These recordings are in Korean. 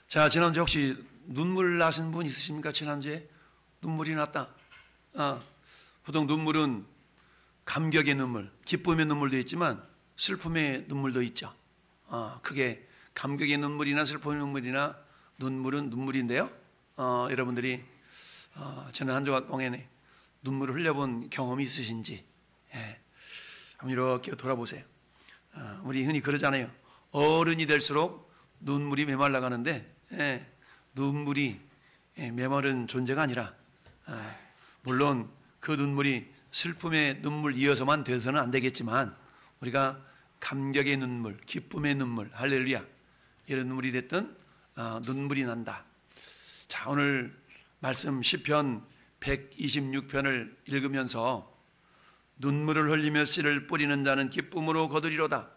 자, 지난주에 혹시 눈물 나신 분 있으십니까? 지난주에 눈물이 났다. 보통 눈물은 감격의 눈물, 기쁨의 눈물도 있지만 슬픔의 눈물도 있죠. 그게 감격의 눈물이나 슬픔의 눈물이나 눈물은 눈물인데요. 여러분들이 저는 한 주간 동안에 눈물을 흘려본 경험이 있으신지 한번 이렇게 돌아보세요. 우리 흔히 그러잖아요. 어른이 될수록 눈물이 메말라가는데 눈물이 메마른 존재가 아니라 물론 그 눈물이 슬픔의 눈물 이어서만 돼서는 안 되겠지만 우리가 감격의 눈물, 기쁨의 눈물, 할렐루야 이런 눈물이 됐든 눈물이 난다. 자, 오늘 말씀 시편 126편을 읽으면서 눈물을 흘리며 씨를 뿌리는 자는 기쁨으로 거두리로다.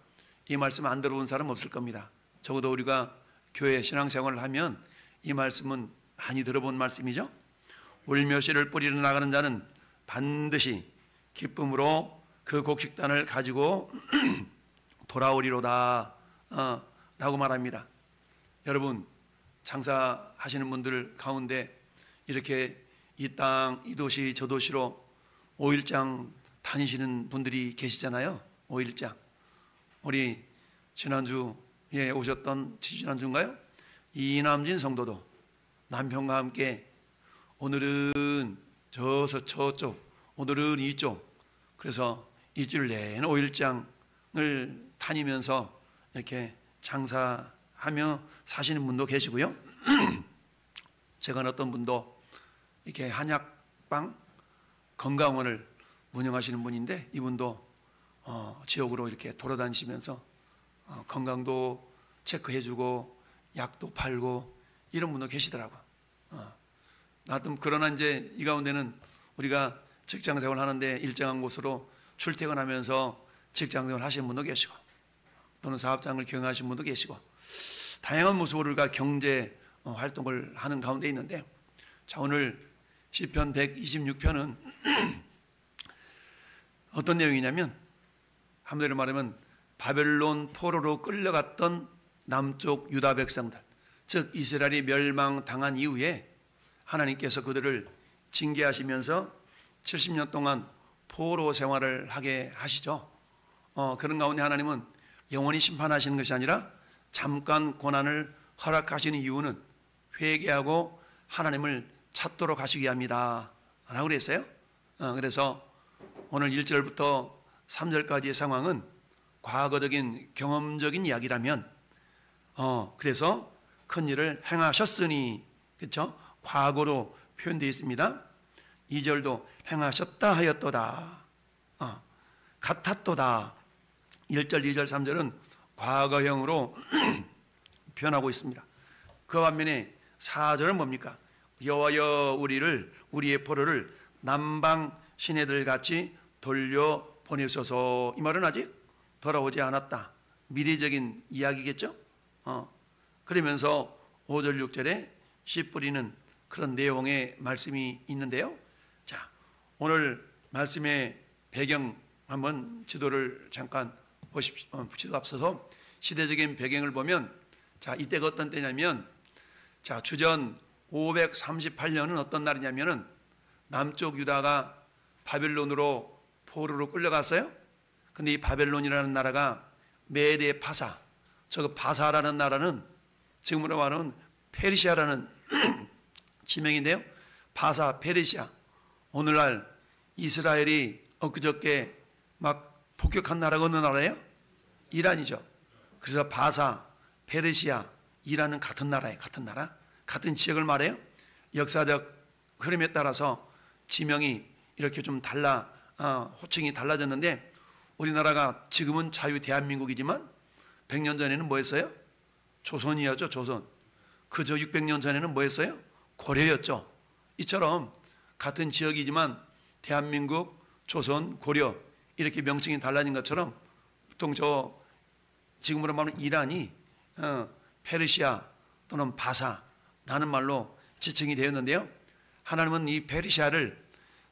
이 말씀 안 들어본 사람 없을 겁니다. 적어도 우리가 교회 신앙생활을 하면 이 말씀은 많이 들어본 말씀이죠. 울며 씨를 뿌리러 나가는 자는 반드시 기쁨으로 그 곡식단을 가지고 돌아오리로다 라고 말합니다. 여러분, 장사하시는 분들 가운데 이렇게 이 땅, 이 도시, 저 도시로 5일장 다니시는 분들이 계시잖아요. 5일장. 우리 지난주에 오셨던 지난주인가요? 이남진 성도도 남편과 함께 오늘은 저쪽, 오늘은 이쪽. 그래서 일주일 내내 5일장을 다니면서 이렇게 장사하며 사시는 분도 계시고요. 제가 어떤 분도 이렇게 한약방 건강원을 운영하시는 분인데 이분도 지역으로 이렇게 돌아다니시면서 건강도 체크해주고 약도 팔고 이런 분도 계시더라고요. 나도 그러나 이제 이 가운데는 우리가 직장생활 하는데 일정한 곳으로 출퇴근하면서 직장생활 하시는 분도 계시고 또는 사업장을 경영하시는 분도 계시고 다양한 모습으로 우리가 경제 활동을 하는 가운데 있는데, 자, 오늘 시편 126편은 어떤 내용이냐면 한마디로 말하면 바벨론 포로로 끌려갔던 남쪽 유다 백성들, 즉 이스라엘이 멸망당한 이후에 하나님께서 그들을 징계하시면서 70년 동안 포로 생활을 하게 하시죠. 그런 가운데 하나님은 영원히 심판하시는 것이 아니라 잠깐 고난을 허락하시는 이유는 회개하고 하나님을 찾도록 하시기 위함이다 라고 그랬어요. 그래서 오늘 1절부터 3절까지의 상황은 과거적인 경험적인 이야기라면 그래서 큰 일을 행하셨으니, 그렇죠? 과거로 표현되어 있습니다. 2절도 행하셨다 하였도다, 같았도다. 1절, 2절, 3절은 과거형으로 표현하고 있습니다. 그 반면에 4절은 뭡니까? 여호와여 우리의 포로를 남방 시내들 같이 돌려 보내소서. 이 말은 아직 돌아오지 않았다. 미래적인 이야기겠죠? 그러면서 5절, 6절에 씨 뿌리는 그런 내용의 말씀이 있는데요. 자, 오늘 말씀의 배경 한번 지도를 잠깐 보십시오. 앞서서 시대적인 배경을 보면, 자, 이때가 어떤 때냐면, 자, 주전 538년은 어떤 날이냐면은 남쪽 유다가 바벨론으로 포로로 끌려갔어요. 근데 이 바벨론이라는 나라가 메대 파사, 저 파사라는 나라는 지금으로 말하면 페르시아라는 지명인데요. 파사, 페르시아. 오늘날 이스라엘이 엊그저께 막 폭격한 나라가 어느 나라예요? 이란이죠. 그래서 파사, 페르시아, 이란은 같은 나라예요. 같은 나라, 같은 지역을 말해요. 역사적 흐름에 따라서 지명이 이렇게 좀 호칭이 달라졌는데, 우리나라가 지금은 자유 대한민국이지만 100년 전에는 뭐였어요? 조선이었죠. 조선. 그저 600년 전에는 뭐였어요? 고려였죠. 이처럼 같은 지역이지만 대한민국, 조선, 고려 이렇게 명칭이 달라진 것처럼 보통 지금으로 말하면 이란이 페르시아 또는 바사라는 말로 지칭이 되었는데요. 하나님은 이 페르시아를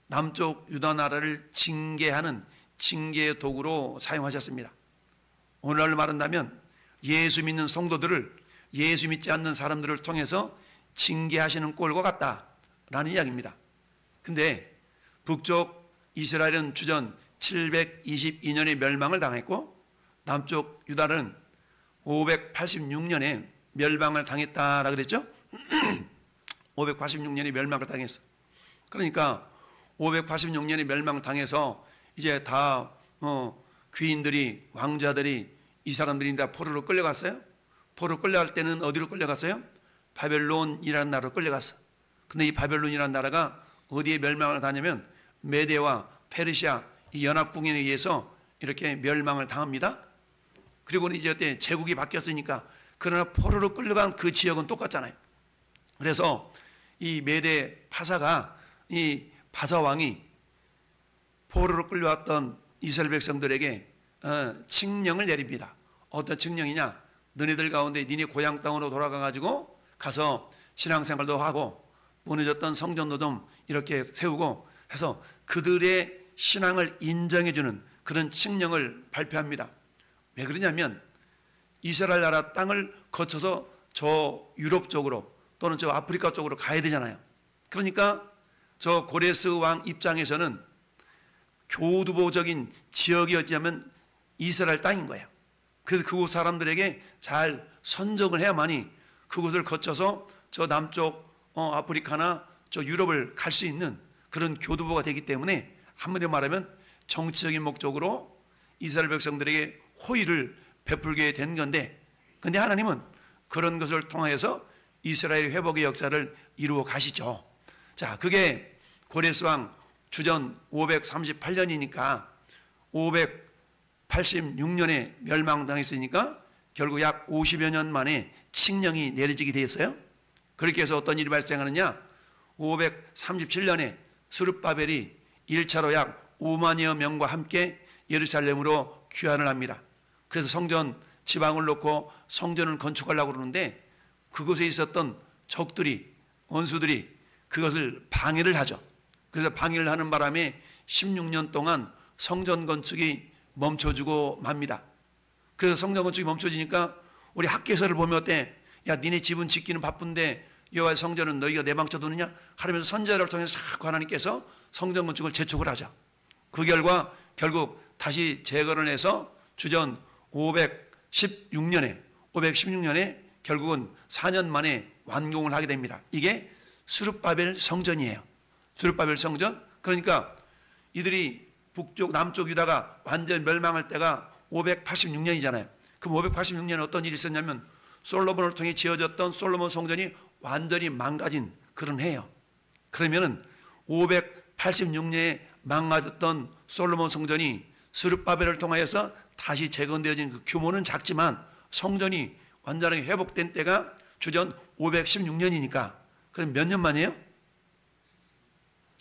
남쪽 유다 나라를 징계하는 징계의 도구로 사용하셨습니다. 오늘날 말한다면 예수 믿는 성도들을 예수 믿지 않는 사람들을 통해서 징계하시는 꼴과 같다라는 이야기입니다. 근데 북쪽 이스라엘은 주전 722년에 멸망을 당했고 남쪽 유다는 586년에 멸망을 당했다라 그랬죠? 586년에 멸망을 당했어. 그러니까 586년에 멸망을 당해서 이제 다 귀인들이, 왕자들이, 이 사람들이 다 포로로 끌려갔어요. 포로로 끌려갈 때는 어디로 끌려갔어요? 바벨론이라는 나라로 끌려갔어. 근데 이 바벨론이라는 나라가 어디에 멸망을 당하냐면 메대와 페르시아 이 연합국에 의해서 이렇게 멸망을 당합니다. 그리고는 이제 그때 제국이 바뀌었으니까, 그러나 포로로 끌려간 그 지역은 똑같잖아요. 그래서 이 메대 파사가, 이 바사 왕이 포로로 끌려왔던 이스라엘 백성들에게 칙령을 내립니다. 어떤 칙령이냐? 너네들 가운데 니네 고향 땅으로 돌아가가지고 가서 신앙생활도 하고 무너졌던 성전도 좀 이렇게 세우고 해서 그들의 신앙을 인정해주는 그런 칙령을 발표합니다. 왜 그러냐면 이스라엘 나라 땅을 거쳐서 저 유럽 쪽으로 또는 저 아프리카 쪽으로 가야 되잖아요. 그러니까 저 고레스 왕 입장에서는 교두보적인 지역이었다면 이스라엘 땅인 거예요. 그래서 그곳 사람들에게 잘 선정을 해야만이 그곳을 거쳐서 저 남쪽 아프리카나 저 유럽을 갈 수 있는 그런 교두보가 되기 때문에 한마디로 말하면 정치적인 목적으로 이스라엘 백성들에게 호의를 베풀게 된 건데, 근데 하나님은 그런 것을 통하여서 이스라엘 회복의 역사를 이루어 가시죠. 자, 그게 고레스 왕 주전 538년이니까 586년에 멸망당했으니까 결국 약 50여 년 만에 칙령이 내려지게 되었어요. 그렇게 해서 어떤 일이 발생하느냐? 537년에 스룹바벨이 1차로 약 5만여 명과 함께 예루살렘으로 귀환을 합니다. 그래서 성전 지방을 놓고 성전을 건축하려고 그러는데 그곳에 있었던 적들이, 원수들이 그것을 방해를 하죠. 그래서 방해를 하는 바람에 16년 동안 성전 건축이 멈춰주고 맙니다. 그래서 성전 건축이 멈춰지니까 우리 학개서를 보면 어때? 야, 니네 집은 짓기는 바쁜데 여호와의 성전은 너희가 내방쳐두느냐? 하면서 선지자를 통해서 자꾸 하나님께서 성전 건축을 재촉을 하죠. 그 결과 결국 다시 재건을 해서 주전 516년에 결국은 4년 만에 완공을 하게 됩니다. 이게 스룹바벨 성전이에요. 스룹바벨 성전. 그러니까 이들이 북쪽, 남쪽 유다가 완전 멸망할 때가 586년이잖아요. 그럼 586년에 어떤 일이 있었냐면 솔로몬을 통해 지어졌던 솔로몬 성전이 완전히 망가진 그런 해요. 그러면은 586년에 망가졌던 솔로몬 성전이 스룹바벨을 통하여서 다시 재건되어진 그 규모는 작지만 성전이 완전하게 회복된 때가 주전 516년이니까 그럼 몇 년 만이에요?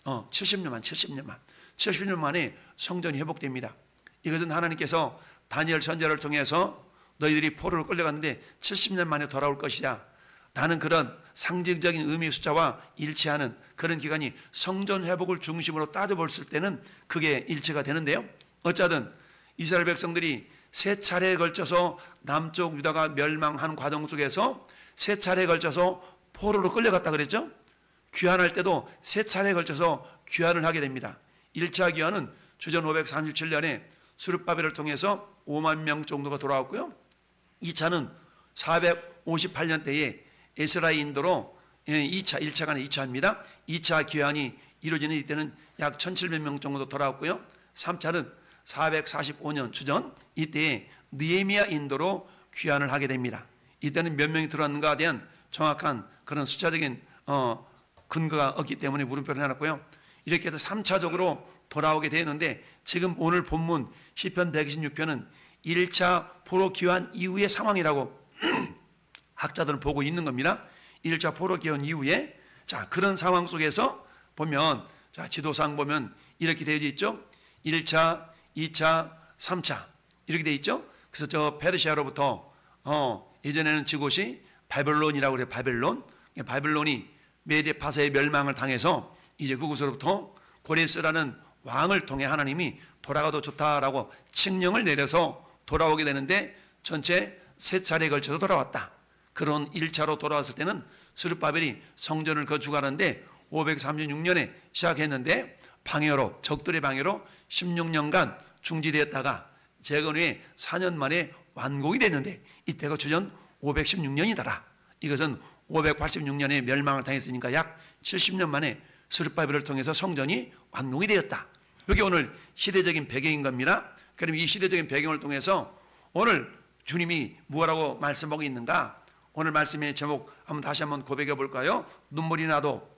70년 만에 성전이 회복됩니다. 이것은 하나님께서 다니엘 선지자를 통해서 너희들이 포로로 끌려갔는데 70년 만에 돌아올 것이야 라는 그런 상징적인 의미 숫자와 일치하는 그런 기간이 성전 회복을 중심으로 따져볼 때는 그게 일치가 되는데요. 어쨌든 이스라엘 백성들이 세 차례에 걸쳐서 남쪽 유다가 멸망한 과정 속에서 세 차례에 걸쳐서 포로로 끌려갔다 그랬죠. 귀환할 때도 세 차례에 걸쳐서 귀환을 하게 됩니다. 1차 귀환은 주전 537년에 스룹바벨을 통해서 5만 명 정도가 돌아왔고요. 2차는 458년 때에 에스라의 인도로 1차가 아니라 2차입니다. 2차 귀환이 이루어지는 이때는 약 1700명 정도 돌아왔고요. 3차는 445년 주전 이때에 느헤미야 인도로 귀환을 하게 됩니다. 이때는 몇 명이 들어왔는가에 대한 정확한 그런 숫자적인 근거가 없기 때문에 물음표를 해놨고요. 이렇게 해서 3차적으로 돌아오게 되는데 지금 오늘 본문 시편 126편은 1차 포로 귀환 이후의 상황이라고 학자들은 보고 있는 겁니다. 1차 포로 귀환 이후에 자 그런 상황 속에서 보면 자 지도상 보면 이렇게 되어 있죠. 1차, 2차, 3차 이렇게 되어 있죠. 그래서 저 페르시아로부터 예전에는 지곳이 바벨론이라고 그래요. 바벨론이 메데 파사의 멸망을 당해서 이제 그곳으로부터 고레스라는 왕을 통해 하나님이 돌아가도 좋다라고 칙령을 내려서 돌아오게 되는데 전체 세 차례에 걸쳐서 돌아왔다. 그런 1차로 돌아왔을 때는 스룹바벨이 성전을 건축하는데 536년에 시작했는데 방해로, 적들의 방해로 16년간 중지되었다가 재건 후에 4년 만에 완공이 됐는데 이때가 주전 516년이더라. 이것은 586년에 멸망을 당했으니까 약 70년 만에 스룹바벨을 통해서 성전이 완공이 되었다. 이게 오늘 시대적인 배경인 겁니다. 그럼 이 시대적인 배경을 통해서 오늘 주님이 무엇라고 말씀하고 있는가? 오늘 말씀의 제목 다시 한번 고백해 볼까요? 눈물이 나도,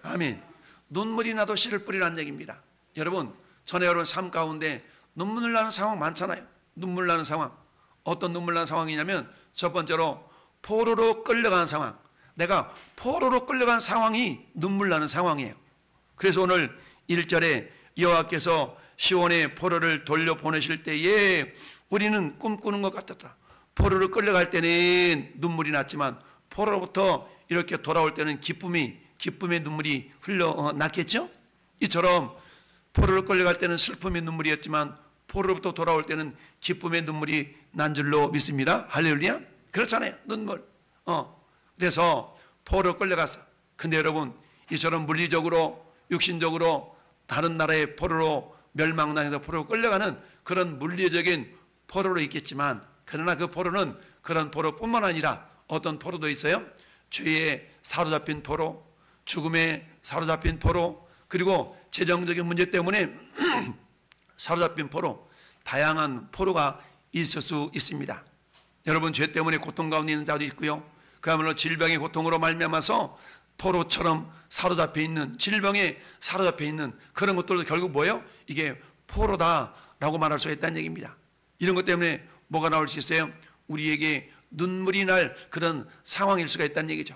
아멘, 눈물이 나도 씨를 뿌리라는 얘기입니다. 여러분, 전에 여러분 삶 가운데 눈물 나는 상황 많잖아요. 눈물 나는 상황, 어떤 눈물 나는 상황이냐면 첫 번째로 포로로 끌려간 상황. 내가 포로로 끌려간 상황이 눈물 나는 상황이에요. 그래서 오늘 1절에 여호와께서 시온의 포로를 돌려보내실 때에 우리는 꿈꾸는 것 같았다. 포로로 끌려갈 때는 눈물이 났지만 포로로부터 이렇게 돌아올 때는 기쁨의 눈물이 흘러났겠죠? 이처럼 포로로 끌려갈 때는 슬픔의 눈물이었지만 포로로부터 돌아올 때는 기쁨의 눈물이 난 줄로 믿습니다. 할렐루야. 그렇잖아요. 눈물. 그래서 포로로 끌려갔어. 근데 여러분, 이처럼 물리적으로 육신적으로 다른 나라의 포로로 멸망당해서 포로로 끌려가는 그런 물리적인 포로로 있겠지만, 그러나 그 포로는 그런 포로뿐만 아니라 어떤 포로도 있어요. 죄에 사로잡힌 포로, 죽음에 사로잡힌 포로, 그리고 재정적인 문제 때문에 사로잡힌 포로, 다양한 포로가 있을 수 있습니다. 여러분, 죄 때문에 고통 가운데 있는 자도 있고요. 그야말로 질병의 고통으로 말미암아서 포로처럼 사로잡혀 있는, 질병에 사로잡혀 있는 그런 것들도 결국 뭐예요? 이게 포로다라고 말할 수 있다는 얘기입니다. 이런 것 때문에 뭐가 나올 수 있어요? 우리에게 눈물이 날 그런 상황일 수가 있다는 얘기죠.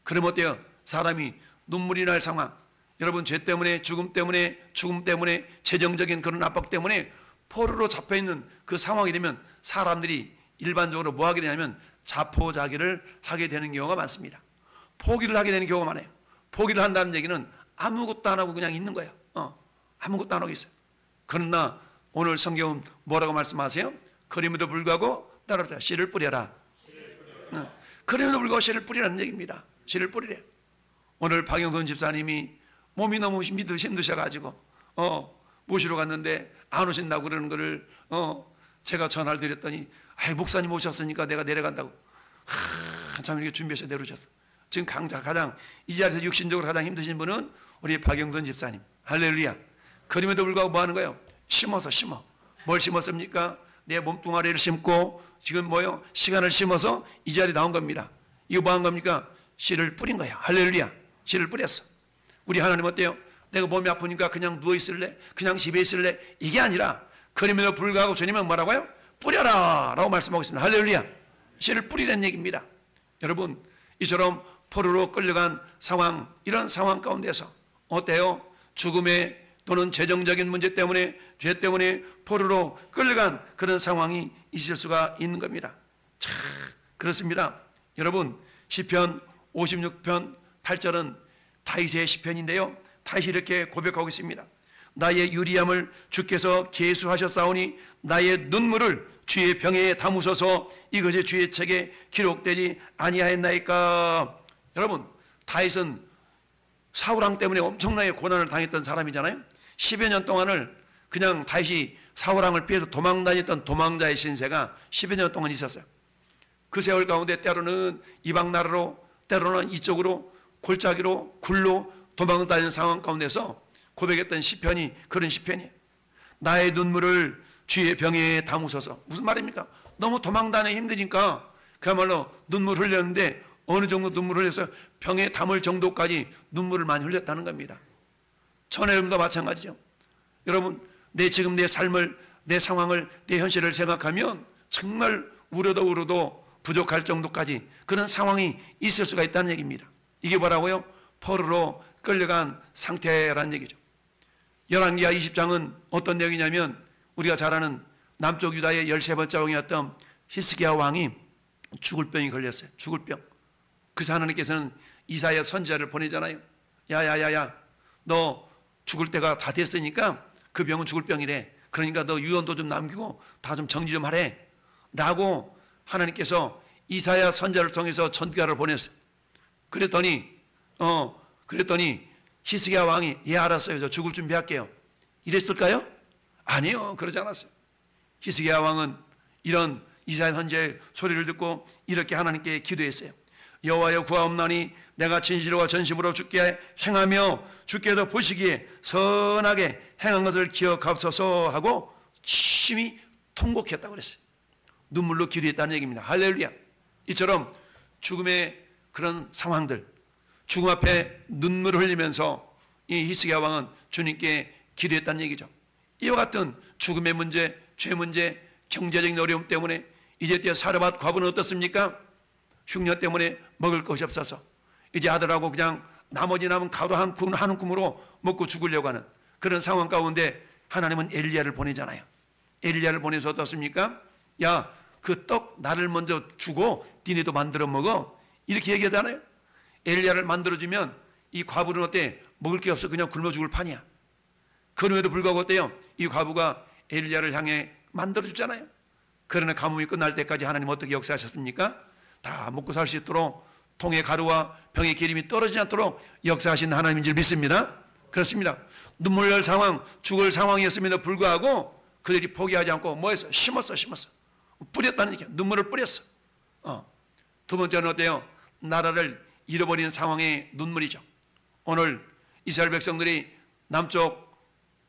그럼 어때요? 사람이 눈물이 날 상황, 여러분, 죄 때문에, 죽음 때문에, 재정적인 그런 압박 때문에 포로로 잡혀있는 그 상황이 되면 사람들이 일반적으로 뭐 하게 되냐면 자포자기를 하게 되는 경우가 많습니다. 포기를 하게 되는 경우가 많아요. 포기를 한다는 얘기는 아무것도 안 하고 그냥 있는 거예요. 아무것도 안 하고 있어요. 그러나 오늘 성경은 뭐라고 말씀하세요? 그림에도 불구하고 따라합시다. 씨를 뿌려라. 그림에도 불구하고 씨를 뿌리라는 얘기입니다. 씨를 뿌리래. 오늘 박영선 집사님이 몸이 너무 힘드셔가지고 모시러 갔는데 안 오신다고 그러는 거를 제가 전화를 드렸더니, 목사님 오셨으니까 내가 내려간다고 한참 이렇게 준비해서 내려오셨어. 지금 가장 이 자리에서 육신적으로 가장 힘드신 분은 우리 박영선 집사님. 할렐루야. 그럼에도 불구하고 뭐 하는 거예요? 심어. 뭘 심었습니까? 내 몸뚱아리를 심고 지금 뭐요? 시간을 심어서 이 자리에 나온 겁니다. 이거 뭐 한 겁니까? 씨를 뿌린 거예요. 할렐루야. 씨를 뿌렸어. 우리 하나님 어때요? 내가 몸이 아프니까 그냥 누워있을래? 그냥 집에 있을래? 이게 아니라 그럼에도 불구하고 주님은 뭐라고요? 뿌려라 라고 말씀하고 있습니다. 할렐루야. 씨를 뿌리라는 얘기입니다. 여러분, 이처럼 포로로 끌려간 상황, 이런 상황 가운데서 어때요? 죽음에 또는 재정적인 문제 때문에, 죄 때문에 포로로 끌려간 그런 상황이 있을 수가 있는 겁니다. 참 그렇습니다. 여러분, 시편 56편 8절은 다윗의 시편인데요, 다윗이 이렇게 고백하고 있습니다. 나의 유리함을 주께서 계수하셨사오니 나의 눈물을 주의 병에 담으소서. 이것이 주의 책에 기록되지 아니하였나이까. 여러분, 다윗은 사울왕 때문에 엄청나게 고난을 당했던 사람이잖아요. 10여 년 동안을 그냥 다윗이 사울왕을 피해서 도망다녔던 도망자의 신세가 10여 년 동안 있었어요. 그 세월 가운데 때로는 이방 나라로, 때로는 이쪽으로, 골짜기로, 굴로 도망다니는 상황 가운데서 고백했던 시편이 그런 시편이에요. 나의 눈물을 주의 병에 담으소서. 무슨 말입니까? 너무 도망다녀 힘드니까 그야말로 눈물 흘렸는데, 어느 정도 눈물을 흘려서 병에 담을 정도까지 눈물을 많이 흘렸다는 겁니다. 저는 여러분과 마찬가지죠. 여러분, 지금 내 삶을, 내 상황을, 내 현실을 생각하면 정말 울어도 부족할 정도까지 그런 상황이 있을 수가 있다는 얘기입니다. 이게 뭐라고요? 포로로 끌려간 상태라는 얘기죠. 열왕기하 20장은 어떤 내용이냐면, 우리가 잘 아는 남쪽 유다의 13번째 왕이었던 히스기야 왕이 죽을 병이 걸렸어요. 죽을 병. 그래서 하나님께서는 이사야 선지자를 보내잖아요. 야야야야, 너 죽을 때가 다 됐으니까 그 병은 죽을 병이래. 그러니까 너 유언도 좀 남기고 다 좀 정지 좀 하래 라고 하나님께서 이사야 선지자를 통해서 전가를 보냈어요. 그랬더니 히스기야 왕이 예 알았어요. 저 죽을 준비할게요. 이랬을까요? 아니요. 그러지 않았어요. 히스기야 왕은 이런 이사야 선지자의 소리를 듣고 이렇게 하나님께 기도했어요. 여호와여 구하옵나니 내가 진실과 전심으로 주께 행하며 주께서 보시기에 선하게 행한 것을 기억하옵소서 하고 심히 통곡했다고 그랬어요. 눈물로 기도했다는 얘기입니다. 할렐루야. 이처럼 죽음의 그런 상황들, 죽음 앞에 눈물을 흘리면서 이 히스기야 왕은 주님께 기도했다는 얘기죠. 이와 같은 죽음의 문제, 죄 문제, 경제적인 어려움 때문에 이제 때 사르밧 과부는 어떻습니까? 흉년 때문에 먹을 것이 없어서 이제 아들하고 그냥 나머지 남은 가루 한 움으로 먹고 죽으려고 하는 그런 상황 가운데 하나님은 엘리야를 보내잖아요. 엘리야를 보내서 어떻습니까? 야, 그 떡 나를 먼저 주고 니네도 만들어 먹어. 이렇게 얘기하잖아요. 엘리야를 만들어주면 이 과부는 어때? 먹을 게 없어 그냥 굶어 죽을 판이야. 그럼에도 불구하고 어때요? 이 과부가 엘리야를 향해 만들어주잖아요. 그러나 가뭄이 끝날 때까지 하나님 어떻게 역사하셨습니까? 다 먹고 살 수 있도록 통의 가루와 병의 기름이 떨어지지 않도록 역사하신 하나님인 줄 믿습니다. 그렇습니다. 눈물 날 상황, 죽을 상황이었음에도 불구하고 그들이 포기하지 않고 뭐 했어? 심었어. 뿌렸다는 얘기야. 눈물을 뿌렸어. 두 번째는 어때요? 나라를 잃어버린 상황의 눈물이죠. 오늘 이스라엘 백성들이 남쪽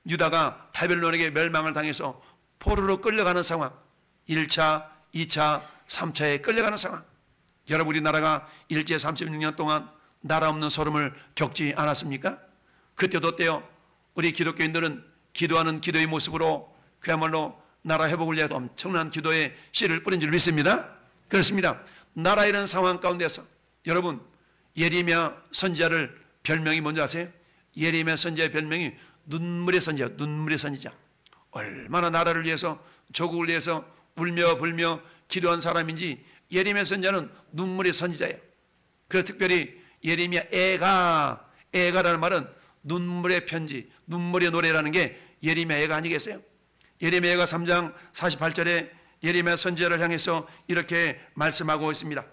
유다가 바벨론에게 멸망을 당해서 포로로 끌려가는 상황, 1차, 2차, 3차에 끌려가는 상황. 여러분 우리나라가 일제 36년 동안 나라 없는 소름을 겪지 않았습니까? 그때도 어때요? 우리 기독교인들은 기도하는 기도의 모습으로 그야말로 나라 회복을 위해서 엄청난 기도의 씨를 뿌린 줄 믿습니다. 그렇습니다. 나라 이런 상황 가운데서 여러분 예레미야 선지자를 별명이 뭔지 아세요? 예레미야 선지자의 별명이 눈물의 선지자, 눈물의 선지자. 얼마나 나라를 위해서 조국을 위해서 울며 불며 기도한 사람인지 예레미야 선지자는 눈물의 선지자예요. 그래서 특별히 예레미야 애가라는 말은 눈물의 편지, 눈물의 노래라는 게 예레미야 애가 아니겠어요? 예레미야 애가 3장 48절에 예레미야 선지자를 향해서 이렇게 말씀하고 있습니다.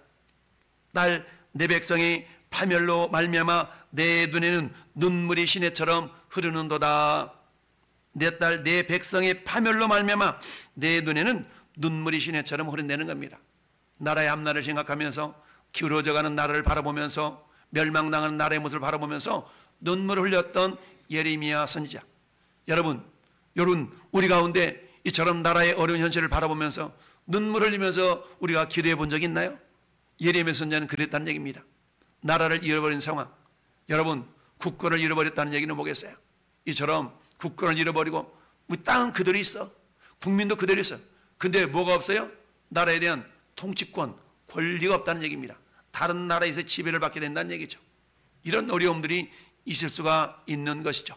딸 내 백성이 파멸로 말미암아 내 눈에는 눈물이 시내처럼 흐르는도다. 내 딸 내 백성의 파멸로 말미암아 내 눈에는 눈물이 시내처럼 흐른다는 겁니다. 나라의 앞날을 생각하면서 기울어져가는 나라를 바라보면서 멸망당하는 나라의 모습을 바라보면서 눈물을 흘렸던 예레미야 선지자. 여러분 우리 가운데 이처럼 나라의 어려운 현실을 바라보면서 눈물을 흘리면서 우리가 기도해 본 적이 있나요? 예레미야 선지자는 그랬다는 얘기입니다. 나라를 잃어버린 상황. 여러분 국권을 잃어버렸다는 얘기는 뭐겠어요? 이처럼 국권을 잃어버리고 우리 땅은 그대로 있어. 국민도 그대로 있어. 근데 뭐가 없어요? 나라에 대한 통치권, 권리가 없다는 얘기입니다. 다른 나라에서 지배를 받게 된다는 얘기죠. 이런 어려움들이 있을 수가 있는 것이죠.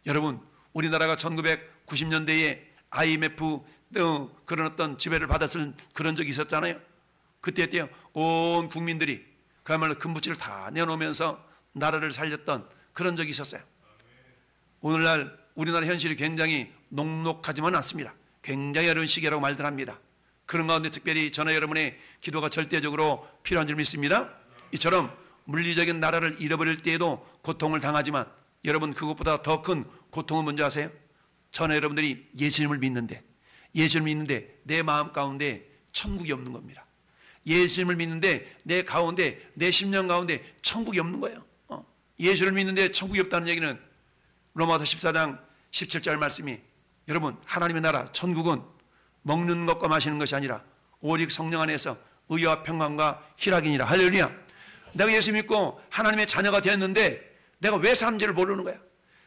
여러분 우리나라가 1990년대에 IMF 그런 어떤 지배를 받았을 그런 적이 있었잖아요. 그때 온 국민들이 그야말로 금부치를 다 내놓으면서 나라를 살렸던 그런 적이 있었어요. 오늘날 우리나라 현실이 굉장히 녹록하지만 않습니다. 굉장히 어려운 시기라고 말들 합니다. 그런 가운데 특별히 저나 여러분의 기도가 절대적으로 필요한 줄 믿습니다. 이처럼 물리적인 나라를 잃어버릴 때에도 고통을 당하지만 여러분 그것보다 더 큰 고통은 뭔지 아세요? 저나 여러분들이 예수님을 믿는데 내 마음 가운데 천국이 없는 겁니다. 예수님을 믿는데 내 가운데 내 심령 가운데 천국이 없는 거예요. 예수를 믿는데 천국이 없다는 얘기는 로마서 14장 17절 말씀이 여러분 하나님의 나라 천국은 먹는 것과 마시는 것이 아니라 오직 성령 안에서 의와 평강과 희락이니라. 할렐루야. 내가 예수 믿고 하나님의 자녀가 되었는데 내가 왜 사는지를 모르는 거야.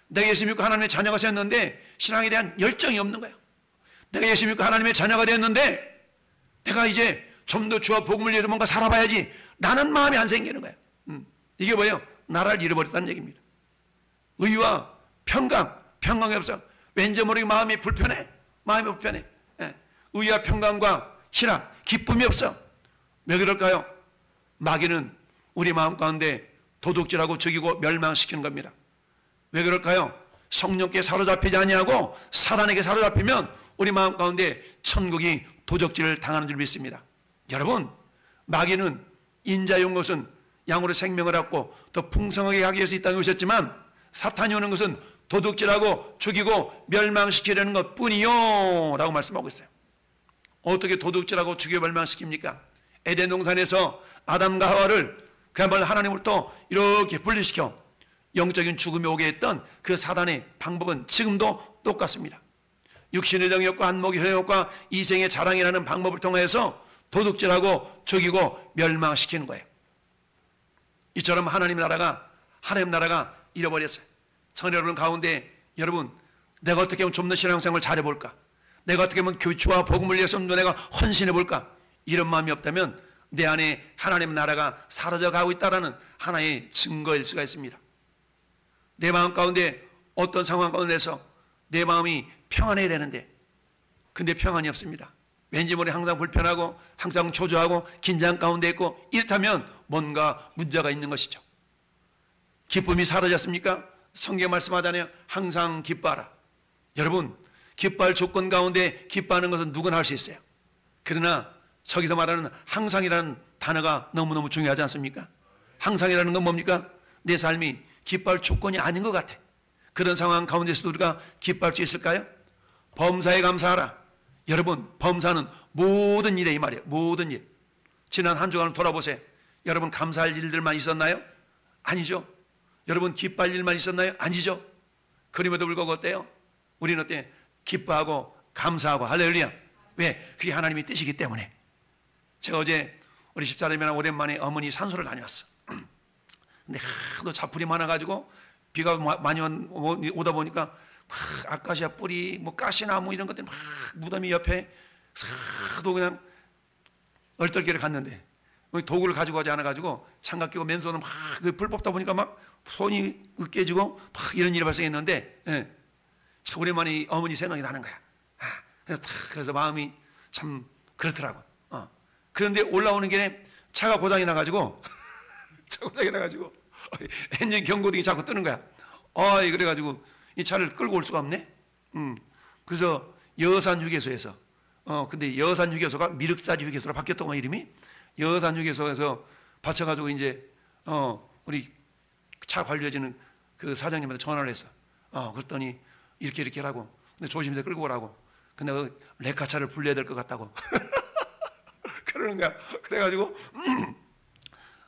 내가 예수 믿고 하나님의 자녀가 되었는데 신앙에 대한 열정이 없는 거야. 내가 예수 믿고 하나님의 자녀가 되었는데 내가 이제 좀 더 주와 복음을 위해서 뭔가 살아봐야지 라는 마음이 안 생기는 거야. 이게 뭐예요? 나라를 잃어버렸다는 얘기입니다. 의와 평강이 없어. 왠지 모르게 마음이 불편해. 의와 평강과 희락, 기쁨이 없어. 왜 그럴까요? 마귀는 우리 마음 가운데 도둑질하고 죽이고 멸망시키는 겁니다. 왜 그럴까요? 성령께 사로잡히지 아니하고 사단에게 사로잡히면 우리 마음 가운데 천국이 도적질을 당하는 줄 믿습니다. 여러분 마귀는 인자의 온 것은 양으로 생명을 얻고 더 풍성하게 하기 위해서 이 땅에 오셨지만 사탄이 오는 것은 도둑질하고 죽이고 멸망시키려는 것뿐이요 라고 말씀하고 있어요. 어떻게 도둑질하고 죽여 멸망시킵니까? 에덴 동산에서 아담과 하와를 그야말로 하나님으로부터 이렇게 분리시켜 영적인 죽음이 오게 했던 그 사단의 방법은 지금도 똑같습니다. 육신의 정욕과 한목의 효욕과 이생의 자랑이라는 방법을 통해서 도둑질하고 죽이고 멸망시키는 거예요. 이처럼 하나님 나라가 잃어버렸어요. 청년 여러분 가운데 여러분 내가 어떻게 하면 좀 더 신앙생활을 잘해볼까? 내가 어떻게 하면 교주와 복음을 위해서 좀 더 내가 헌신해볼까? 이런 마음이 없다면 내 안에 하나님 나라가 사라져가고 있다는 하나의 증거일 수가 있습니다. 내 마음 가운데 어떤 상황 가운데서 내 마음이 평안해야 되는데 근데 평안이 없습니다. 왠지 모르게 항상 불편하고 항상 초조하고 긴장 가운데 있고 이렇다면 뭔가 문제가 있는 것이죠. 기쁨이 사라졌습니까? 성경 말씀하잖아요. 항상 기뻐하라. 여러분 기뻐할 조건 가운데 기뻐하는 것은 누구나 할 수 있어요. 그러나 저기서 말하는 항상이라는 단어가 너무너무 중요하지 않습니까? 항상이라는 건 뭡니까? 내 삶이 기뻐할 조건이 아닌 것 같아. 그런 상황 가운데서도 우리가 기뻐할 수 있을까요? 범사에 감사하라. 여러분 범사는 모든 일에 이 말이에요. 모든 일. 지난 한 주간을 돌아보세요. 여러분 감사할 일들만 있었나요? 아니죠. 여러분 기뻐할 일만 있었나요? 아니죠. 그럼에도 불구하고 어때요? 우리는 어때? 기뻐하고 감사하고 할렐루야. 왜? 그게 하나님의 뜻이기 때문에. 제가 어제 우리 집사람이랑 오랜만에 어머니 산소를 다녀왔어. 근데 하도 자풀이 많아가지고 비가 많이 오다 보니까 막 아카시아 뿌리, 뭐 가시나무 이런 것들이 막 무덤이 옆에 하도 그냥 얼떨결에 갔는데 도구를 가지고 가지 않아가지고 장갑 끼고 맨손으로 막 불 뽑다 보니까 막 손이 깨지고 막 이런 일이 발생했는데 예. 참 오랜만에 어머니 생각이 나는 거야. 그래서 마음이 참 그렇더라고. 그런데 올라오는 길에 차가 고장이 나가지고 엔진 경고등이 자꾸 뜨는 거야. 그래가지고 이 차를 끌고 올 수가 없네. 그래서 여산 휴게소에서 근데 여산 휴게소가 미륵사지 휴게소로 바뀌었던 이름이. 여산 휴게소에서 받쳐가지고 이제 우리 차 관리해주는 그 사장님한테 전화를 했어. 그랬더니 이렇게 하라고. 근데 조심해서 끌고 오라고. 근데 그 레카차를 불려야 될 것 같다고. 그러는 거야. 그래가지고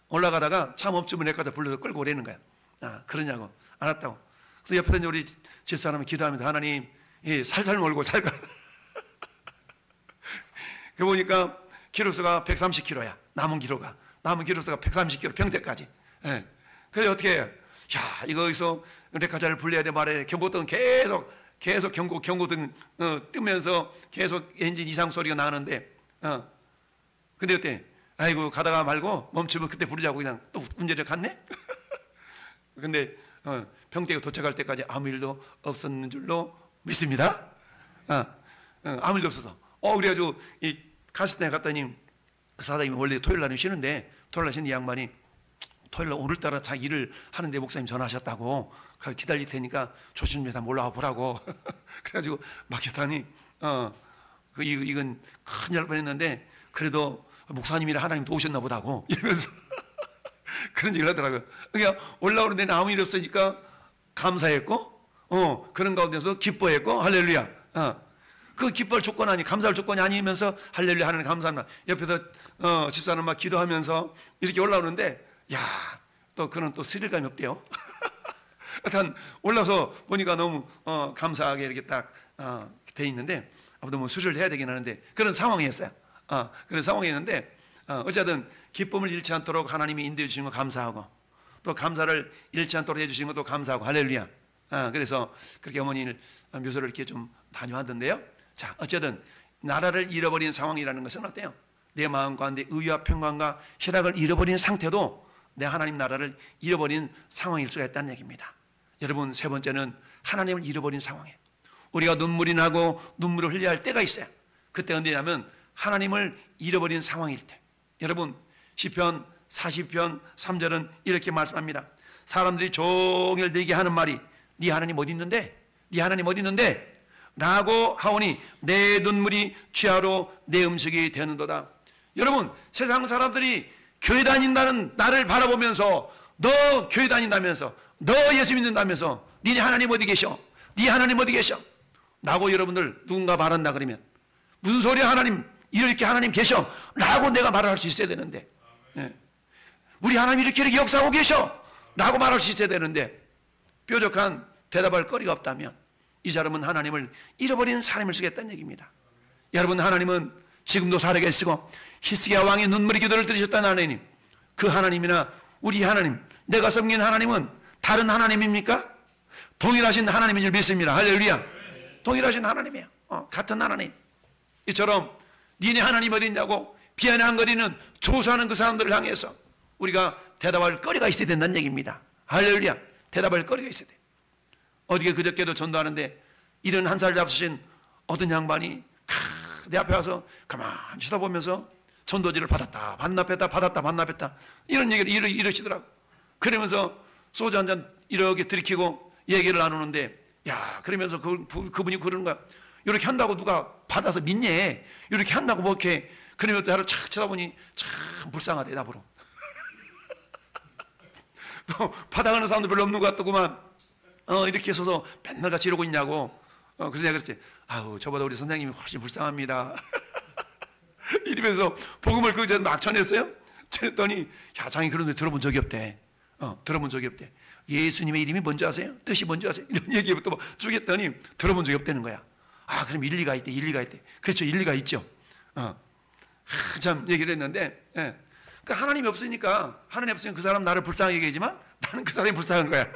올라가다가 차 멈추면 레카차 불러서 끌고 오라는 거야. 그러냐고. 알았다고. 그래서 옆에 있는 우리 집사람이 기도하면서 하나님 살살 몰고 잘 가. 그 보니까 키로수가 130km야. 남은 키로수가 130km 평택까지. 예. 그래서 어떻게 해요? 야, 이거에서 레카차를 불려야 돼 말해. 경고등 계속 경고등 뜨면서 계속 엔진 이상 소리가 나는데 근데 어때? 아이고 가다가 말고 멈추면 그때 부르자고 그냥 또 운전을 갔네? 근데 평택에 도착할 때까지 아무 일도 없었는 줄로 믿습니다. 아무 일도 없어서. 그래가지고 이 가스터에 갔더니 그 사장님이 원래 토요일 날은 쉬는데 토요일 날 쉬는 이 양반이 토요일 날 오늘따라 자기 일을 하는데 목사님 전화하셨다고 가서 기다릴 테니까 조심해서 올라와 보라고. 그래가지고 막혔더니 이건 큰일 날 뻔했는데 그래도 목사님이라 하나님 도우셨나 보다고 이러면서 그런 얘기를 하더라고요. 그러니까 올라오는 데는 아무 일 없으니까 감사했고 그런 가운데서 기뻐했고 할렐루야. 그 기뻐할 조건 아니 감사할 조건이 아니면서 할렐루야 하는 감사나 옆에서 집사람 막 기도하면서 이렇게 올라오는데 또 그런 또 스릴감이 없대요. 일단 올라서 보니까 너무 감사하게 이렇게 딱 돼 있는데 아무튼 뭐 수리를 해야 되긴 하는데 그런 상황이었어요. 그런 상황이었는데 어쨌든 기쁨을 잃지 않도록 하나님이 인도해 주신 거 감사하고 또 감사를 잃지 않도록 해주신 것도 감사하고 할렐루야. 그래서 그렇게 어머니를 묘소를 이렇게 좀 다녀왔던데요. 자, 어쨌든 나라를 잃어버린 상황이라는 것은 어때요? 내 마음 가운데 의와 평강과 희락을 잃어버린 상태도 내 하나님 나라를 잃어버린 상황일 수가 있다는 얘기입니다. 여러분 세 번째는 하나님을 잃어버린 상황이에요. 우리가 눈물이 나고 눈물을 흘려야 할 때가 있어요. 그때 언제냐면 하나님을 잃어버린 상황일 때. 여러분 시편 40편 3절은 이렇게 말씀합니다. 사람들이 종일 내게 하는 말이 네 하나님 어디 있는데? 네 하나님 어디 있는데? 라고 하오니 내 눈물이 취하로 내 음식이 되는도다. 여러분, 세상 사람들이 교회 다닌다는 나를 바라보면서, 너 교회 다닌다면서, 너 예수 믿는다면서, 니네 하나님 어디 계셔? 네 하나님 어디 계셔? 라고 여러분들 누군가 말한다 그러면, 무슨 소리야, 하나님 이렇게 하나님 계셔? 라고 내가 말을 할 수 있어야 되는데, 예. 우리 하나님 이렇게 역사하고 계셔? 라고 말할 수 있어야 되는데, 뾰족한 대답할 거리가 없다면 이 사람은 하나님을 잃어버린 사람일 수 있다는 얘기입니다. 여러분, 하나님은 지금도 살아계시고 히스기야 왕의 눈물의 기도를 들으셨다는 하나님, 그 하나님이나 우리 하나님, 내가 섬기는 하나님은 다른 하나님입니까? 동일하신 하나님인 줄 믿습니다. 할렐루야. 동일하신 하나님이에요. 같은 하나님. 이처럼 니네 하나님 어디 있냐고 비아냥거리는 조소하는 그 사람들을 향해서 우리가 대답할 거리가 있어야 된다는 얘기입니다. 할렐루야. 대답할 거리가 있어야 돼. 어저께 그저께도 전도하는데 71살 잡수신 어떤 양반이 내 앞에 와서 가만히 쳐다보면서 전도지를 받았다 반납했다 받았다 반납했다 이런 얘기를 이러시더라고. 그러면서 소주 한 잔 이렇게 들이키고 얘기를 나누는데, 야, 그러면서 그분이 그러는 거야. 이렇게 한다고 누가 받아서 믿냐? 이렇게 한다고 뭐 이렇게. 그러면서 나를 착 쳐다보니 참 불쌍하대, 나보러. 또 받아가는 사람도 별로 없는 것 같더구만. 이렇게 서서 맨날 같이 이러고 있냐고. 그래서 내가 그랬지. 아우, 저보다 우리 선생님이 훨씬 불쌍합니다. 이러면서 복음을 그 전에 막 전했어요. 전했더니, 야, 장이 그런 데 들어본 적이 없대. 들어본 적이 없대. 예수님의 이름이 뭔지 아세요? 뜻이 뭔지 아세요? 이런 얘기부터 막 주겠더니 들어본 적이 없다는 거야. 아, 그럼 일리가 있대, 일리가 있대. 그렇죠, 일리가 있죠. 참 얘기를 했는데, 예. 그러니까 하나님이 없으니까, 하나님 없으면 그 사람 나를 불쌍하게 얘기하지만 나는 그 사람이 불쌍한 거야.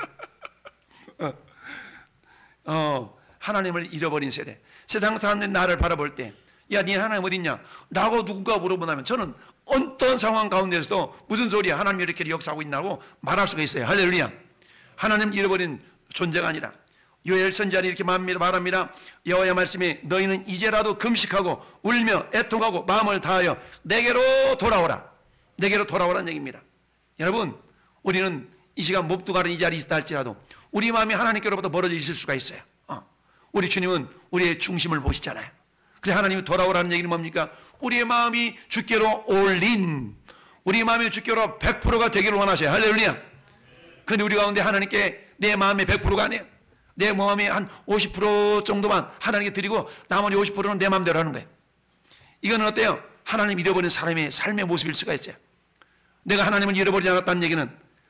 하나님을 잃어버린 세대. 세상 사람들이 나를 바라볼 때, 야, 네 하나님 어디 있냐? 라고 누군가 물어보면 저는 어떤 상황 가운데서도 무슨 소리야, 하나님이 이렇게 역사하고 있나고 말할 수가 있어요. 할렐루야. 하나님 잃어버린 존재가 아니라, 요엘 선지자는 이렇게 말합니다. 여호와의 말씀에 너희는 이제라도 금식하고 울며 애통하고 마음을 다하여 내게로 돌아오라. 내게로 돌아오라는 얘기입니다. 여러분, 우리는 이 시간 몹두가는 이 자리에 있다 할지라도 우리 마음이 하나님께로부터 멀어져 있을 수가 있어요. 우리 주님은 우리의 중심을 보시잖아요. 그래서 하나님이 돌아오라는 얘기는 뭡니까? 우리의 마음이 주께로 올린, 우리 마음이 주께로 100%가 되기를 원하셔요. 할렐루야. 그런데 우리 가운데 하나님께 내 마음의 100%가 아니에요. 내 마음의 한 50% 정도만 하나님께 드리고 나머지 50%는 내 마음대로 하는 거예요. 이거는 어때요? 하나님 잃어버린 사람의 삶의 모습일 수가 있어요. 내가 하나님을 잃어버리지 않았다는 얘기는,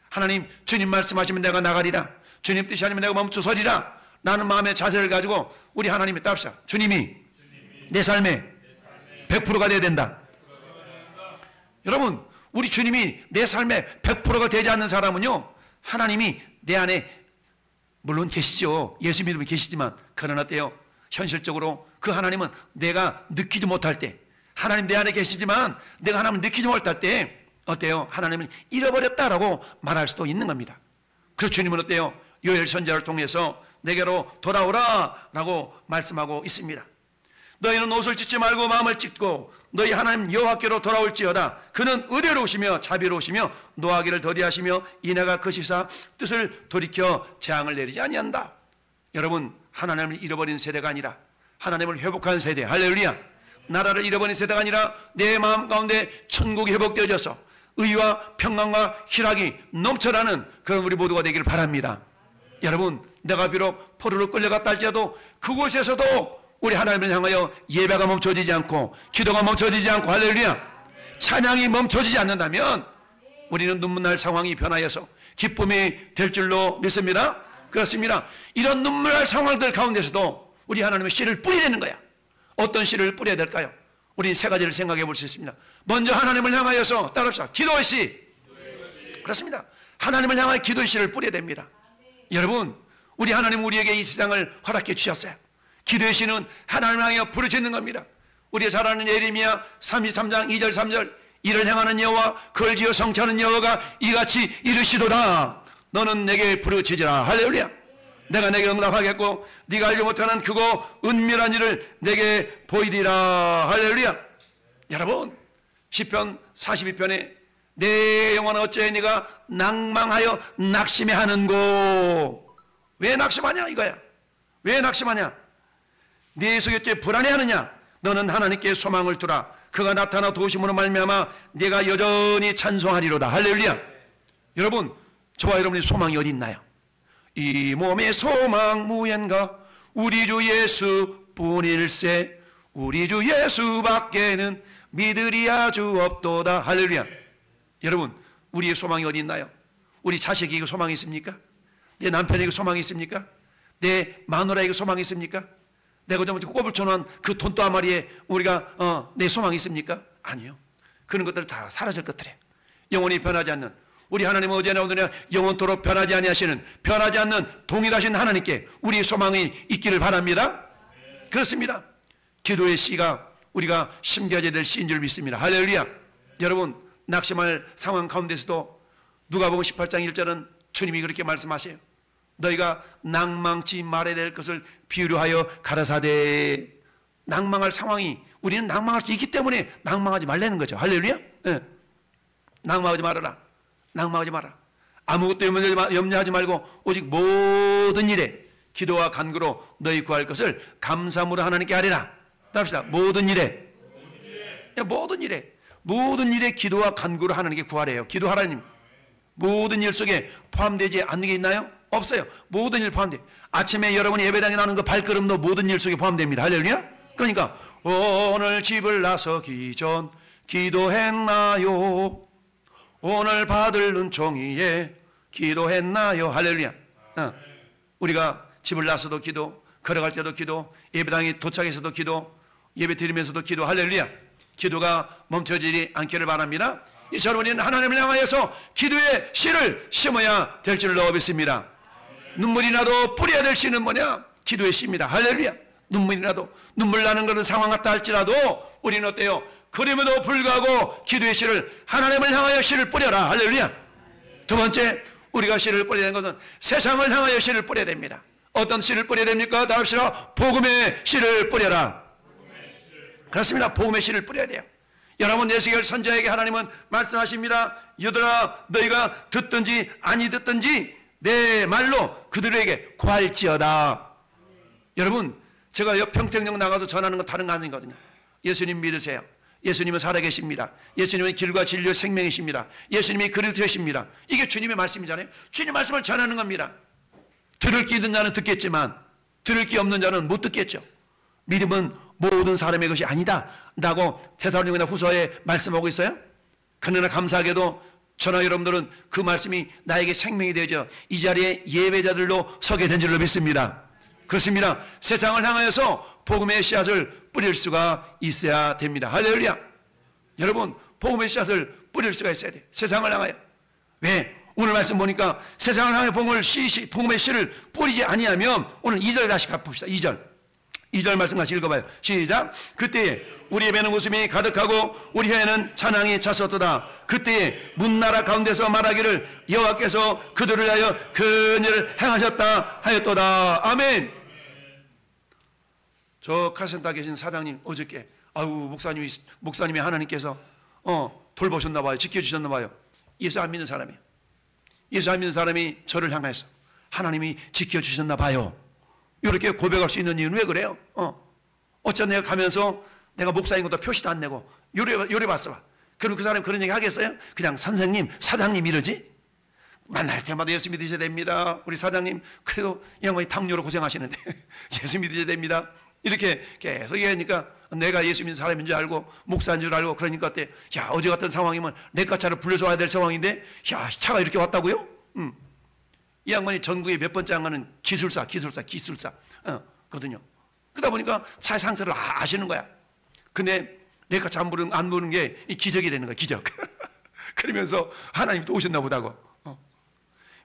하나님 주님 말씀하시면 내가 나가리라, 주님 뜻이 아니면 내가 멈춰 서리라, 라는 마음의 자세를 가지고 우리 하나님이 따릅시다. 주님이 내 삶의 100%가 돼야 된다. 여러분, 우리 주님이 내 삶의 100%가 되지 않는 사람은요, 하나님이 내 안에 물론 계시죠. 예수 믿으면 계시지만, 그러나 어때요? 현실적으로 그 하나님은 내가 느끼지 못할 때, 하나님 내 안에 계시지만 내가 하나님을 느끼지 못할 때 어때요? 하나님을 잃어버렸다라고 말할 수도 있는 겁니다. 그래서 주님은 어때요? 요엘 선지자를 통해서 내게로 돌아오라 라고 말씀하고 있습니다. 너희는 옷을 찢지 말고 마음을 찢고 너희 하나님 여호와께로 돌아올지어다. 그는 의로우시며 자비로우시며 노하기를 더디하시며 인애가 크시사 뜻을 돌이켜 재앙을 내리지 아니한다. 여러분, 하나님을 잃어버린 세대가 아니라 하나님을 회복한 세대. 할렐루야. 나라를 잃어버린 세대가 아니라 내 마음 가운데 천국이 회복되어져서 의와 평강과 희락이 넘쳐나는 그런 우리 모두가 되기를 바랍니다. 여러분, 내가 비록 포로로 끌려갔다 할지라도 그곳에서도 우리 하나님을 향하여 예배가 멈춰지지 않고 기도가 멈춰지지 않고, 할렐루야, 찬양이 멈춰지지 않는다면 우리는 눈물 날 상황이 변하여서 기쁨이 될 줄로 믿습니다. 그렇습니다. 이런 눈물 날 상황들 가운데서도 우리 하나님의 씨를 뿌려야 되는 거야. 어떤 씨를 뿌려야 될까요? 우리 세 가지를 생각해 볼 수 있습니다. 먼저 하나님을 향하여서 따라합시다. 기도의 씨. 그렇습니다. 하나님을 향하여 기도의 씨를 뿌려야 됩니다. 여러분, 우리 하나님 우리에게 이 세상을 허락해 주셨어요. 기도의 씨는 하나님을 향하여 부르짖는 겁니다. 우리가 잘 아는 예레미야 33장 2절 3절, 이를 행하는 여호와 그를 지어 성취하는 여호와가 이같이 이르시도다. 너는 내게 부르짖으라. 할렐루야. 내가 내게 응답하겠고 네가 알지 못하는 크고 은밀한 일을 내게 보이리라. 할렐루야. 여러분, 시편 42편에 내 영혼아 어찌해 네가 낭망하여 낙심해 하는고. 왜 낙심하냐 이거야. 왜 낙심하냐? 네 속에 어찌 불안해하느냐? 너는 하나님께 소망을 두라. 그가 나타나 도우심으로 말미암아 내가 여전히 찬송하리로다. 할렐루야. 여러분, 저와 여러분의 소망이 어디 있나요? 이 몸의 소망 무엔가 우리 주 예수뿐일세. 우리 주 예수밖에는 믿으리 아주 없도다. 할렐루야. 여러분, 우리의 소망이 어디 있나요? 우리 자식에게 소망이 있습니까? 내 남편에게 소망이 있습니까? 내 마누라에게 소망이 있습니까? 내가 좀 꼽을 쳐놓은 그 돈도 한 마리에 우리가 내 소망이 있습니까? 아니요. 그런 것들 다 사라질 것들이에요. 영원히 변하지 않는, 우리 하나님은 어제나 오늘이나 영원토록 변하지 아니하시는, 변하지 않는 동일하신 하나님께 우리의 소망이 있기를 바랍니다. 그렇습니다. 기도의 씨가 우리가 심겨져야 될 씨인 줄 믿습니다. 할렐루야. 여러분, 낙심할 상황 가운데서도 누가복음 18장 1절은 주님이 그렇게 말씀하세요. 너희가 낭망치 말아야 될 것을 비유로 하여 가라사대. 낭망할 상황이, 우리는 낭망할 수 있기 때문에 낭망하지 말라는 거죠. 할렐루야. 네. 낭망하지 말아라. 낭망하지 마라. 아무것도 염려하지 말고 오직 모든 일에 기도와 간구로 너희 구할 것을 감사함으로 하나님께 아뢰라. 답시다. 모든 일에. 모든 일에 기도와 간구로 하나님께 구하래요. 기도하라님. 모든 일 속에 포함되지 않는 게 있나요? 없어요. 모든 일 포함돼. 아침에 여러분이 예배당에 나오는 그 발걸음도 모든 일 속에 포함됩니다. 할렐루야. 그러니까 오늘 집을 나서기 전 기도했나요? 오늘 받을 은총이에 기도했나요? 할렐루야. 우리가 집을 나서도 기도, 걸어갈 때도 기도, 예배당에 도착해서도 기도, 예배 드리면서도 기도. 할렐루야. 기도가 멈춰지지 않기를 바랍니다. 이처럼 우리는 하나님을 향하여서 기도의 씨를 심어야 될 줄로 믿습니다. 눈물이 나도 뿌려야 될 씨는 뭐냐? 기도의 씨입니다. 할렐루야. 눈물이 나도, 눈물 나는 그런 상황 같다 할지라도 우리는 어때요? 그럼에도 불구하고 기도의 씨를, 하나님을 향하여 씨를 뿌려라. 할렐루야. 두 번째, 우리가 씨를 뿌려야 되는 것은 세상을 향하여 씨를 뿌려야 됩니다. 어떤 씨를 뿌려야 됩니까? 나옵시다. 복음의 씨를 뿌려라. 그렇습니다. 복음의 씨를 뿌려야 돼요. 여러분, 예수의 선자에게 하나님은 말씀하십니다. 얘들아, 너희가 듣든지 아니 듣든지 내 말로 그들에게 구할지어다. 여러분, 제가 평택역 나가서 전하는 건 다른 거 아니거든요. 예수님 믿으세요. 예수님은 살아계십니다. 예수님은 길과 진리와 생명이십니다. 예수님이 그리스도이십니다. 이게 주님의 말씀이잖아요. 주님 말씀을 전하는 겁니다. 들을 귀 있는 자는 듣겠지만 들을 귀 없는 자는 못 듣겠죠. 믿음은 모든 사람의 것이 아니다 라고 데살로니가 후서에 말씀하고 있어요. 그러나 감사하게도 저나 여러분들은 그 말씀이 나에게 생명이 되죠. 이 자리에 예배자들로 서게 된 줄로 믿습니다. 그렇습니다. 세상을 향하여서 복음의 씨앗을 뿌릴 수가 있어야 됩니다. 할렐루야. 여러분, 복음의 씨앗을 뿌릴 수가 있어야 돼요. 세상을 향하여. 왜? 오늘 말씀 보니까 세상을 향하여 복음의 씨를 뿌리지 아니하면, 오늘 2절 다시 봅시다. 2절 말씀 같이 읽어봐요. 시작. 그때에 우리의 배는 웃음이 가득하고 우리 혀에는 찬양이 찼었도다. 그때에 문나라 가운데서 말하기를 여호와께서 그들을 위하여 큰 일을 행하셨다 하였도다. 아멘. 저 카센터 계신 사장님 어저께 목사님이 하나님께서 돌보셨나 봐요. 지켜주셨나 봐요. 예수 안 믿는 사람이에요. 예수 안 믿는 사람이 저를 향해서 하나님이 지켜주셨나 봐요. 이렇게 고백할 수 있는 이유는 왜 그래요? 어쩌 내가 가면서 내가 목사인 것도 표시도 안 내고 요래 봤어. 그럼 그 사람이 그런 얘기 하겠어요? 그냥 선생님, 사장님 이러지? 만날 때마다 예수 믿으셔야 됩니다. 우리 사장님 그래도 이 양반이 당뇨로 고생하시는데 예수 믿으셔야 됩니다. 이렇게 계속 얘기하니까 내가 예수 믿는 사람인 줄 알고 목사인 줄 알고, 그러니까 어때? 야, 어제 같은 상황이면 내가 차를 불러서 와야 될 상황인데 야, 차가 이렇게 왔다고요? 이 양반이 전국에 몇 번째 안 가는 기술사 거든요. 그러다 보니까 차 상태를 아시는 거야. 근데 내가 차 안 부르는 게 기적이 되는 거야. 기적. 그러면서 하나님이 또 오셨나 보다고.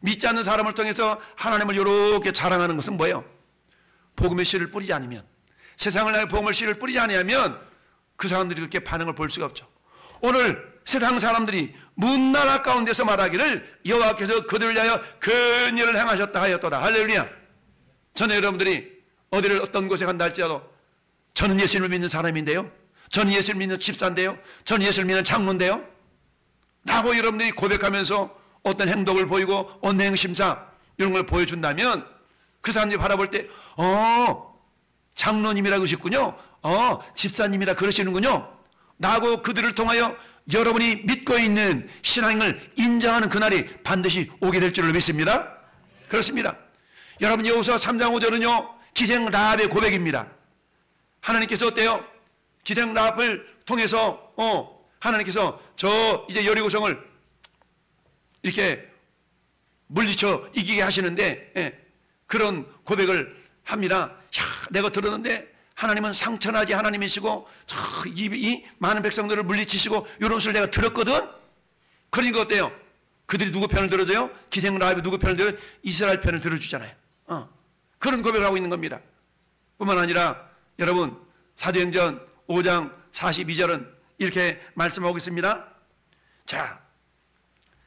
믿지 않는 사람을 통해서 하나님을 이렇게 자랑하는 것은 뭐예요? 복음의 씨를 뿌리지 않으면, 세상을 향해 복음의 씨를 뿌리지 않으면 그 사람들이 그렇게 반응을 볼 수가 없죠. 오늘 세상 사람들이 문나라 가운데서 말하기를 여호와께서 그들을 위하여 큰 일을 행하셨다 하였도다. 할렐루야. 저는 여러분들이 어디를 어떤 곳에 간다 할지라도 저는 예수님을 믿는 사람인데요, 저는 예수를 믿는 집사인데요, 저는 예수를 믿는 장로인데요 라고 여러분들이 고백하면서 어떤 행동을 보이고 언행심사 이런 걸 보여준다면 그 사람들이 바라볼 때 장로님이라 그러셨군요, 집사님이라 그러시는군요, 나하고 그들을 통하여 여러분이 믿고 있는 신앙을 인정하는 그날이 반드시 오게 될 줄을 믿습니다. 그렇습니다. 여러분, 여호수아 3장 5절은요 기생 라합의 고백입니다. 하나님께서 어때요? 기생 라합을 통해서 하나님께서 저 이제 여리고성을 이렇게 물리쳐 이기게 하시는데 그런 고백을 합니다. 야, 내가 들었는데 하나님은 상천하지 하나님이시고 이 많은 백성들을 물리치시고 이런 소리를 내가 들었거든. 그러니까 어때요? 그들이 누구 편을 들어줘요? 기생 라합이 누구 편을 들어요? 이스라엘 편을 들어주잖아요. 그런 고백을 하고 있는 겁니다. 뿐만 아니라 여러분, 사도행전 5장 42절은 이렇게 말씀하고 있습니다. 자,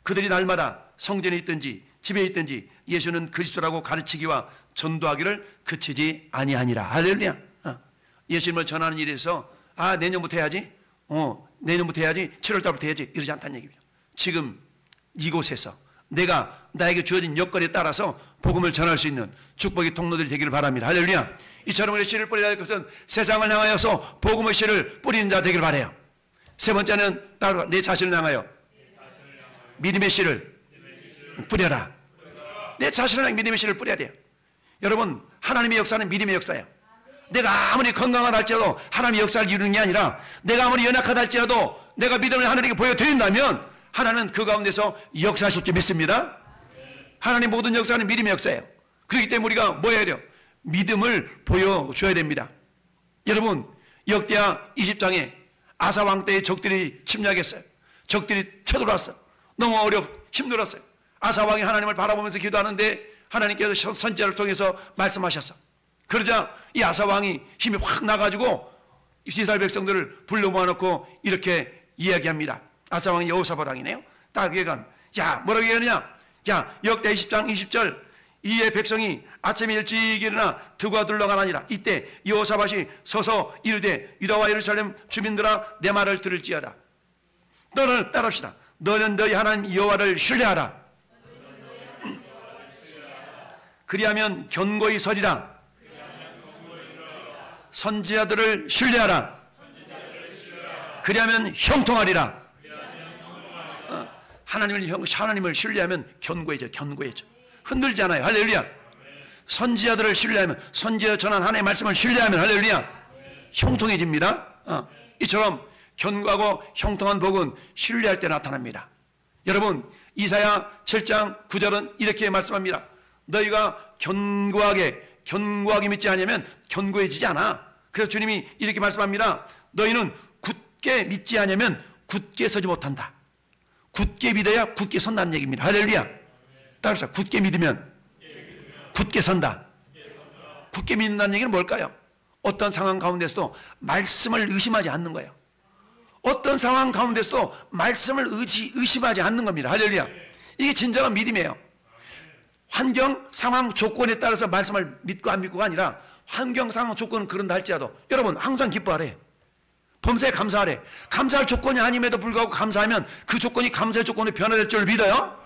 그들이 날마다 성전에 있든지 집에 있든지 예수는 그리스도라고 가르치기와 전도하기를 그치지 아니하니라. 할렐루야. 예수님을 전하는 일에서 내년부터 해야지, 내년부터 해야지, 7월달부터 해야지 이러지 않다는 얘기죠. 지금 이곳에서 내가 나에게 주어진 여건에 따라서 복음을 전할 수 있는 축복의 통로들이 되기를 바랍니다. 할렐루야. 이처럼 우리 씨를 뿌려야 할 것은 세상을 향하여서 복음의 씨를 뿌리는 자 되기를 바라요. 세 번째는 따로 내 자신을 향하여 믿음의 씨를 뿌려라. 내 자신을 향해 믿음의 씨를 뿌려야 돼요. 여러분, 하나님의 역사는 믿음의 역사예요. 내가 아무리 건강하다 할지라도 하나님의 역사를 이루는 게 아니라 내가 아무리 연약하다 할지라도 내가 믿음을 하나님께 보여드린다면 하나님은 그 가운데서 역사하실 줄 믿습니다. 하나님 모든 역사는 믿음의 역사예요. 그렇기 때문에 우리가 뭐 해야 돼요? 믿음을 보여줘야 됩니다. 여러분, 역대하 20장에 아사 왕 때의 적들이 침략했어요. 적들이 쳐들어왔어요. 너무 힘들었어요. 아사 왕이 하나님을 바라보면서 기도하는데 하나님께서 선지자를 통해서 말씀하셨어. 그러자 이 아사 왕이 힘이 확 나가지고 이스라엘 백성들을 불러 모아놓고 이렇게 이야기합니다. 아사 왕이 여호사밧 왕이네요. 딱 얘기한, 야, 뭐라고 얘기하느냐? 야, 역대 20장 20절, 이에 백성이 아침에 일찍 일어나 드고 둘러가나니라. 이때 여호사밧이 서서 이르되 유다와 예루살렘 주민들아, 내 말을 들을지어다. 너는 따릅시다. 너는 너희 하나님 여호와를 신뢰하라. 그리하면 견고히 서리라. 선지자들을 신뢰하라. 그리하면 형통하리라. 하나님을 신뢰하면 견고해져. 흔들지 않아요. 할렐루야. 선지자들을 신뢰하면, 선지자 전한 하나님의 말씀을 신뢰하면, 할렐루야, 형통해집니다. 이처럼 견고하고 형통한 복은 신뢰할 때 나타납니다. 여러분, 이사야 7장 9절은 이렇게 말씀합니다. 너희가 견고하게 믿지 않으면 견고해지지 않아. 그래서 주님이 이렇게 말씀합니다. 너희는 굳게 믿지 않으면 굳게 서지 못한다. 굳게 믿어야 굳게 선다는 얘기입니다. 할렐루야. 따라서 굳게 믿으면 굳게 선다. 굳게 믿는다는 얘기는 뭘까요? 어떤 상황 가운데서도 말씀을 의심하지 않는 거예요. 어떤 상황 가운데서도 말씀을 의심하지 않는 겁니다. 할렐루야. 이게 진정한 믿음이에요. 환경, 상황, 조건에 따라서 말씀을 믿고 안 믿고가 아니라 환경, 상황, 조건은 그런다 할지라도 여러분 항상 기뻐하래. 범사에 감사하래. 감사할 조건이 아님에도 불구하고 감사하면 그 조건이 감사의 조건으로 변화될 줄 믿어요?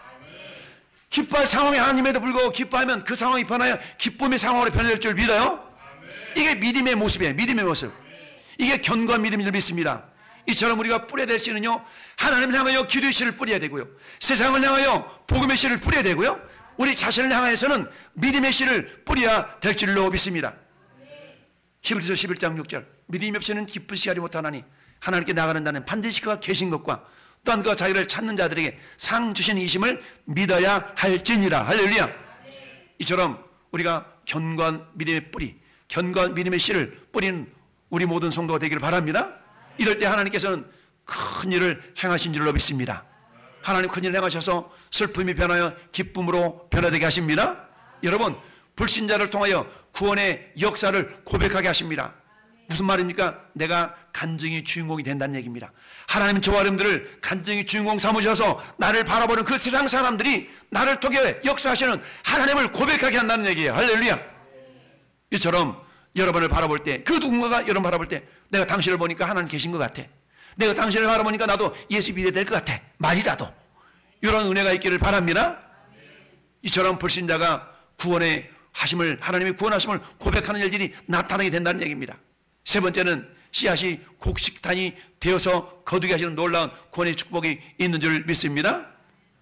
기뻐할 상황이 아님에도 불구하고 기뻐하면 그 상황이 변하여 기쁨의 상황으로 변화될 줄 믿어요? 이게 믿음의 모습이에요. 믿음의 모습. 이게 견고한 믿음을 믿습니다. 이처럼 우리가 뿌려야 될 씨는요, 하나님을 향하여 기도의 씨를 뿌려야 되고요, 세상을 향하여 복음의 씨를 뿌려야 되고요, 우리 자신을 향하여서는 믿음의 씨를 뿌려야 될 줄로 믿습니다. 히브리서 11장 6절, 믿음이 없이는 기쁘시 하지 못하나니 하나님께 나가는 자는 반드시 그가 계신 것과 또한 그가 자기를 찾는 자들에게 상 주신 이심을 믿어야 할지니라. 할렐루야. 이처럼 우리가 견고한 믿음의 뿌리, 견고한 믿음의 씨를 뿌리는 우리 모든 성도가 되기를 바랍니다. 이럴 때 하나님께서는 큰 일을 행하신 줄로 믿습니다. 하나님 큰 일을 행하셔서 슬픔이 변하여 기쁨으로 변화되게 하십니다. 여러분, 불신자를 통하여 구원의 역사를 고백하게 하십니다. 무슨 말입니까? 내가 간증의 주인공이 된다는 얘기입니다. 하나님 저와 여러분들을 간증의 주인공 삼으셔서 나를 바라보는 그 세상 사람들이 나를 통해 역사하시는 하나님을 고백하게 한다는 얘기예요. 할렐루야. 이처럼 여러분을 바라볼 때, 그 누군가가 여러분 바라볼 때 내가 당신을 보니까 하나님 계신 것 같아. 내가 당신을 바라보니까 나도 예수 믿어야 될 것 같아. 말이라도. 이런 은혜가 있기를 바랍니다. 이처럼 불신자가 구원의 하심을, 하나님의 구원하심을 고백하는 일들이 나타나게 된다는 얘기입니다. 세 번째는 씨앗이 곡식단이 되어서 거두게 하시는 놀라운 구원의 축복이 있는 줄 믿습니다.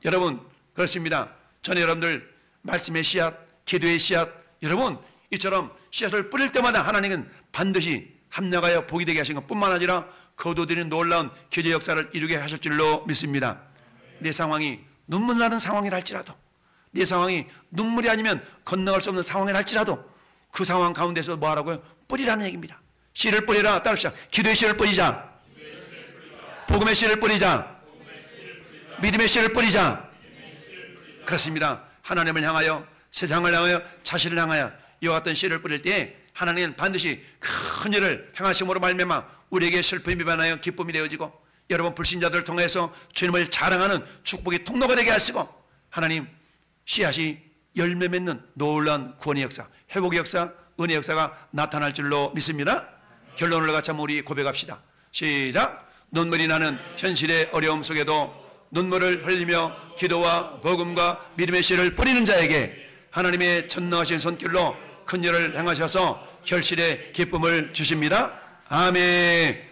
여러분, 그렇습니다. 저는 여러분들 말씀의 씨앗, 기도의 씨앗, 여러분 이처럼 씨앗을 뿌릴 때마다 하나님은 반드시 합력하여 복이 되게 하신 것뿐만 아니라 거두드리는 놀라운 기적 역사를 이루게 하실 줄로 믿습니다. 내 상황이 눈물 나는 상황이라 할지라도, 내 상황이 눈물이 아니면 건너갈 수 없는 상황이라 할지라도 그 상황 가운데서 뭐 하라고요? 뿌리라는 얘기입니다. 씨를 뿌리라. 따릅시다. 기도의 씨를 뿌리자. 복음의 씨를 뿌리자. 믿음의 씨를 뿌리자. 그렇습니다. 하나님을 향하여, 세상을 향하여, 자신을 향하여 이와 같은 씨를 뿌릴 때 하나님은 반드시 큰 일을 행하심으로 말미암아 우리에게 슬픔이 변하여 기쁨이 되어지고, 여러분 불신자들을 통해서 주님을 자랑하는 축복의 통로가 되게 하시고, 하나님 씨앗이 열매 맺는 놀라운 구원의 역사, 회복의 역사, 은혜의 역사가 나타날 줄로 믿습니다. 결론을 같이 한번 우리 고백합시다. 시작. 눈물이 나는 현실의 어려움 속에도 눈물을 흘리며 기도와 복음과 믿음의 씨를 뿌리는 자에게 하나님의 전능하신 손길로 큰 일을 행하셔서 결실의 기쁨을 주십니다. 아멘.